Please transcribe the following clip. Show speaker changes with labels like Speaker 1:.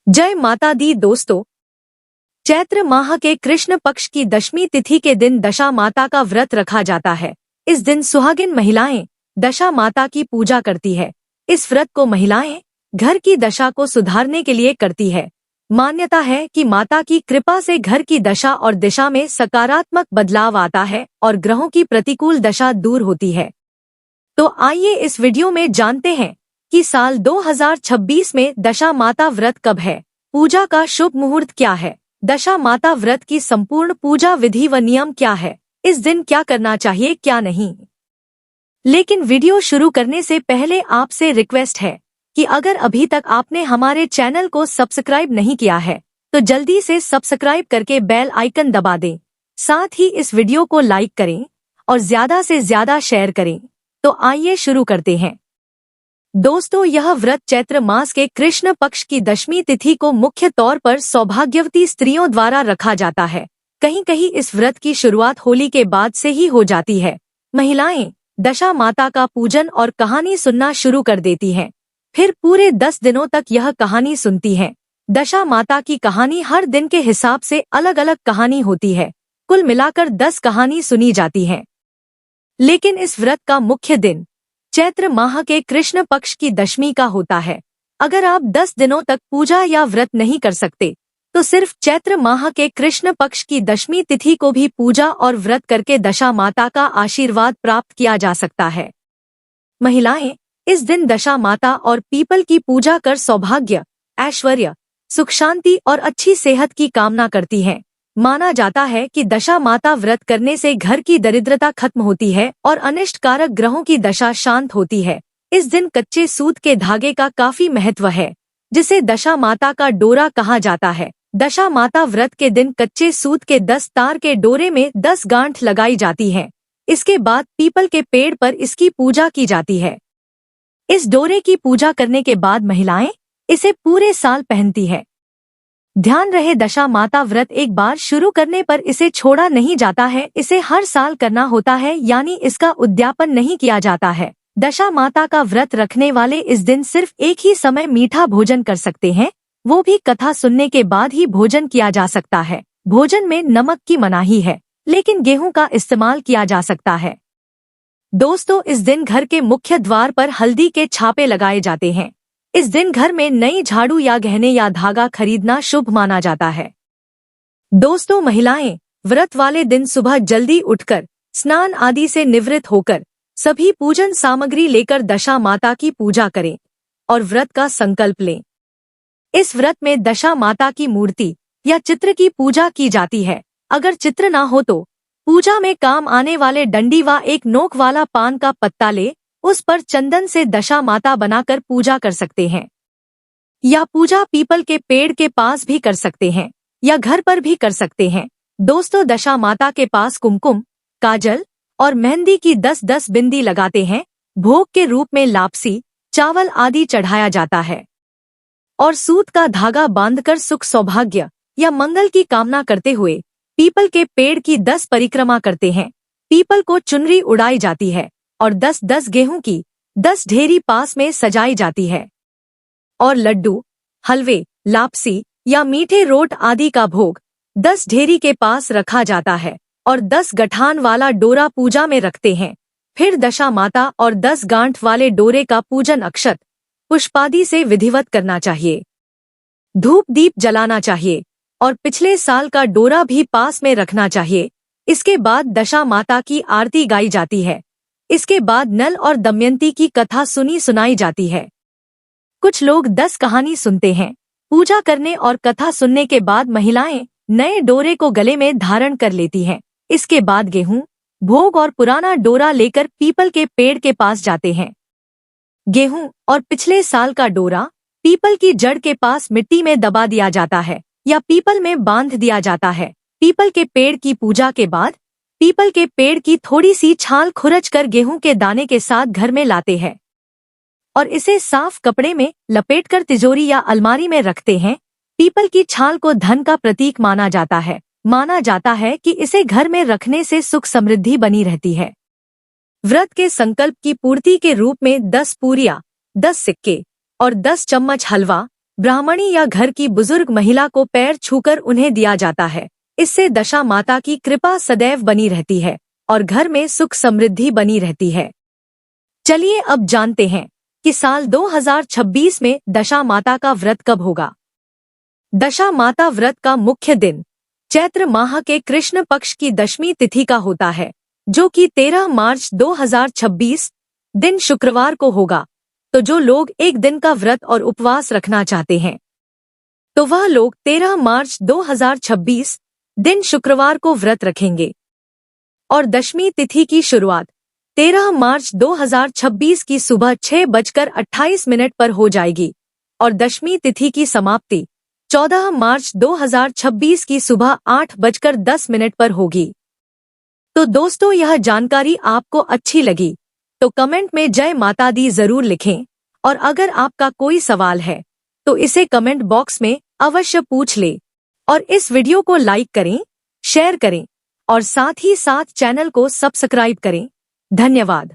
Speaker 1: जय माता दी दोस्तों। चैत्र माह के कृष्ण पक्ष की दशमी तिथि के दिन दशा माता का व्रत रखा जाता है। इस दिन सुहागिन महिलाएं दशा माता की पूजा करती है। इस व्रत को महिलाएं घर की दशा को सुधारने के लिए करती है। मान्यता है कि माता की कृपा से घर की दशा और दिशा में सकारात्मक बदलाव आता है और ग्रहों की प्रतिकूल दशा दूर होती है। तो आइए इस वीडियो में जानते हैं कि साल 2026 में दशा माता व्रत कब है, पूजा का शुभ मुहूर्त क्या है, दशा माता व्रत की संपूर्ण पूजा विधि व नियम क्या है, इस दिन क्या करना चाहिए क्या नहीं। लेकिन वीडियो शुरू करने से पहले आपसे रिक्वेस्ट है कि अगर अभी तक आपने हमारे चैनल को सब्सक्राइब नहीं किया है तो जल्दी से सब्सक्राइब करके बेल आइकन दबा दें। साथ ही इस वीडियो को लाइक करें और ज्यादा से ज्यादा शेयर करें। तो आइए शुरू करते हैं। दोस्तों, यह व्रत चैत्र मास के कृष्ण पक्ष की दशमी तिथि को मुख्य तौर पर सौभाग्यवती स्त्रियों द्वारा रखा जाता है। कहीं कहीं इस व्रत की शुरुआत होली के बाद से ही हो जाती है। महिलाएं दशा माता का पूजन और कहानी सुनना शुरू कर देती हैं। फिर पूरे 10 दिनों तक यह कहानी सुनती हैं। दशा माता की कहानी हर दिन के हिसाब से अलग अलग कहानी होती है। कुल मिलाकर 10 कहानी सुनी जाती हैं। लेकिन इस व्रत का मुख्य दिन चैत्र माह के कृष्ण पक्ष की दशमी का होता है। अगर आप 10 दिनों तक पूजा या व्रत नहीं कर सकते तो सिर्फ चैत्र माह के कृष्ण पक्ष की दशमी तिथि को भी पूजा और व्रत करके दशा माता का आशीर्वाद प्राप्त किया जा सकता है। महिलाएं इस दिन दशा माता और पीपल की पूजा कर सौभाग्य, ऐश्वर्य, सुख शांति और अच्छी सेहत की कामना करती हैं। माना जाता है कि दशा माता व्रत करने से घर की दरिद्रता खत्म होती है और अनिष्ट कारक ग्रहों की दशा शांत होती है। इस दिन कच्चे सूत के धागे का काफी महत्व है, जिसे दशा माता का डोरा कहा जाता है। दशा माता व्रत के दिन कच्चे सूत के 10 तार के डोरे में 10 गांठ लगाई जाती हैं। इसके बाद पीपल के पेड़ पर इसकी पूजा की जाती है। इस डोरे की पूजा करने के बाद महिलाएं इसे पूरे साल पहनती है। ध्यान रहे, दशा माता व्रत एक बार शुरू करने पर इसे छोड़ा नहीं जाता है। इसे हर साल करना होता है, यानी इसका उद्यापन नहीं किया जाता है। दशा माता का व्रत रखने वाले इस दिन सिर्फ एक ही समय मीठा भोजन कर सकते हैं, वो भी कथा सुनने के बाद ही भोजन किया जा सकता है। भोजन में नमक की मनाही है, लेकिन गेहूं का इस्तेमाल किया जा सकता है। दोस्तों, इस दिन घर के मुख्य द्वार पर हल्दी के छापे लगाए जाते हैं। इस दिन घर में नई झाड़ू या गहने या धागा खरीदना शुभ माना जाता है। दोस्तों, महिलाएं व्रत वाले दिन सुबह जल्दी उठकर स्नान आदि से निवृत्त होकर सभी पूजन सामग्री लेकर दशा माता की पूजा करें और व्रत का संकल्प लें। इस व्रत में दशा माता की मूर्ति या चित्र की पूजा की जाती है। अगर चित्र ना हो तो पूजा में काम आने वाले डंडी व एक नोक वाला पान का पत्ता ले उस पर चंदन से दशा माता बनाकर पूजा कर सकते हैं। या पूजा पीपल के पेड़ के पास भी कर सकते हैं या घर पर भी कर सकते हैं। दोस्तों, दशा माता के पास कुमकुम, काजल और मेहंदी की 10-10 बिंदी लगाते हैं। भोग के रूप में लापसी, चावल आदि चढ़ाया जाता है और सूत का धागा बांधकर सुख सौभाग्य या मंगल की कामना करते हुए पीपल के पेड़ की 10 परिक्रमा करते हैं। पीपल को चुनरी उड़ाई जाती है और 10-10 गेहूं की 10 ढेरी पास में सजाई जाती है और लड्डू, हलवे, लापसी या मीठे रोट आदि का भोग 10 ढेरी के पास रखा जाता है और 10 गठान वाला डोरा पूजा में रखते हैं। फिर दशा माता और 10 गांठ वाले डोरे का पूजन अक्षत, पुष्पादि से विधिवत करना चाहिए। धूप दीप जलाना चाहिए और पिछले साल का डोरा भी पास में रखना चाहिए। इसके बाद दशा माता की आरती गाई जाती है। इसके बाद नल और दमयंती की कथा सुनाई जाती है। कुछ लोग 10 कहानी सुनते हैं। पूजा करने और कथा सुनने के बाद महिलाएं नए डोरे को गले में धारण कर लेती हैं। इसके बाद गेहूं, भोग और पुराना डोरा लेकर पीपल के पेड़ के पास जाते हैं। गेहूं और पिछले साल का डोरा पीपल की जड़ के पास मिट्टी में दबा दिया जाता है या पीपल में बांध दिया जाता है। पीपल के पेड़ की पूजा के बाद पीपल के पेड़ की थोड़ी सी छाल खुरच कर गेहूं के दाने के साथ घर में लाते हैं और इसे साफ कपड़े में लपेटकर तिजोरी या अलमारी में रखते हैं। पीपल की छाल को धन का प्रतीक माना जाता है। माना जाता है कि इसे घर में रखने से सुख समृद्धि बनी रहती है। व्रत के संकल्प की पूर्ति के रूप में 10 पूरियां, 10 सिक्के और 10 चम्मच हलवा ब्राह्मणी या घर की बुजुर्ग महिला को पैर छूकर उन्हें दिया जाता है। इससे दशा माता की कृपा सदैव बनी रहती है और घर में सुख समृद्धि बनी रहती है। चलिए अब जानते हैं कि साल 2026 में दशा माता का व्रत कब होगा। दशा माता व्रत का मुख्य दिन चैत्र माह के कृष्ण पक्ष की दशमी तिथि का होता है, जो कि 13 मार्च 2026 दिन शुक्रवार को होगा। तो जो लोग एक दिन का व्रत और उपवास रखना चाहते हैं तो वह लोग 13 मार्च 2026 दिन शुक्रवार को व्रत रखेंगे और दशमी तिथि की शुरुआत 13 मार्च 2026 की सुबह 6:28 पर हो जाएगी और दशमी तिथि की समाप्ति 14 मार्च 2026 की सुबह 8:10 पर होगी। तो दोस्तों, यह जानकारी आपको अच्छी लगी तो कमेंट में जय माता दी जरूर लिखें और अगर आपका कोई सवाल है तो इसे कमेंट बॉक्स में अवश्य पूछ ले और इस वीडियो को लाइक करें, शेयर करें और साथ ही साथ चैनल को सब्सक्राइब करें। धन्यवाद।